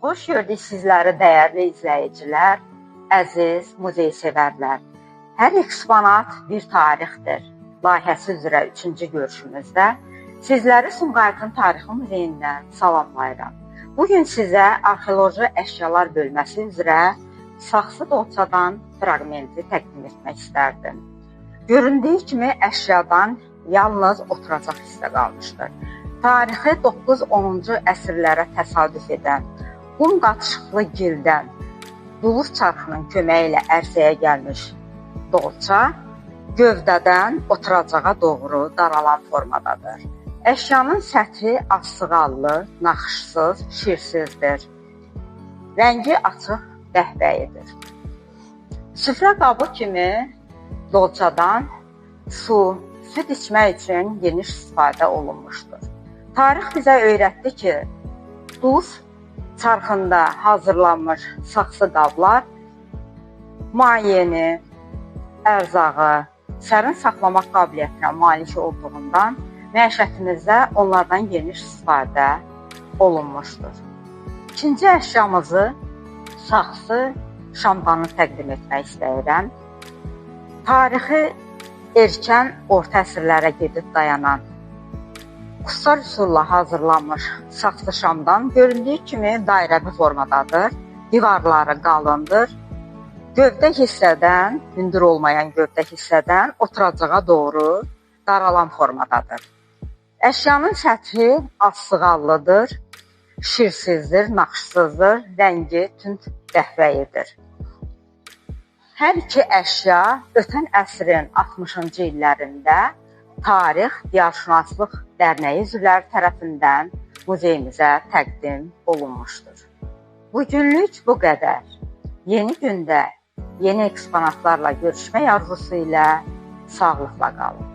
Xoş gördük sizləri dəyərli izləyicilər, əziz muzey sevərlər. Hər eksponat bir tarixdir. Layihəsi üzrə 3-cü görüşümüzdə sizləri Sumqayıtın Tarixi Muzeyindən salamlayıram. Bugün sizə arxeoloji əşyalar bölməsi üzrə saxsı dolçadan fraqmenti təqdim etmək istərdim. Göründüyü kimi əşyadan yalnız oturacaq hissə qalmışdır. Tarixi 9-10-cu əsrlərə təsadüf edən qum qatışıqlı gildən duluz çarxının köməyi ilə ərsəyə gəlmiş dolça gövdədən oturacağa doğru daralan formadadır. Əşyanın səthi asıqallı, naxışsız, şirsizdir. Rəngi açıq qəhvəyidir. Süfrə qabı kimi dolçadan süd içmək üçün geniş istifadə olunmuşdur. Tarix bizə öyrətdi ki, duluz çarxında hazırlanmış saxsı qablar mayeni, ərzağı, sərin saxlamaq qabiliyyətinə malik olduğundan məişətimizdə onlardan geniş istifadə olunmuşdur. İkinci əşyamızı saxsı şampanı təqdim etmək istəyirəm. Tarixi erkən orta əsrlərə gedib dayanan qusar üsulla hazırlanmış saxsı şamdan göründüyü kimi dairəvi formadadır. Divarları qalındır. Gövdə hissədən, hündür olmayan gövdə hissədən oturacağa doğru daralan formadadır. Əşyanın səthi asıqallıdır, şirsizdir, naxışsızdır, rəngi tünd qəhvəyidir. Hər iki əşya ötən əsrin 60-cı illərində Tarix, Diyarşünaslıq Dərnəyi üzvləri tərəfindən muzeyimizə təqdim olunmuşdur. Bugünlük bu qədər. Yeni gündə yeni eksponatlarla görüşmək arzusu ilə sağlıqla qalın.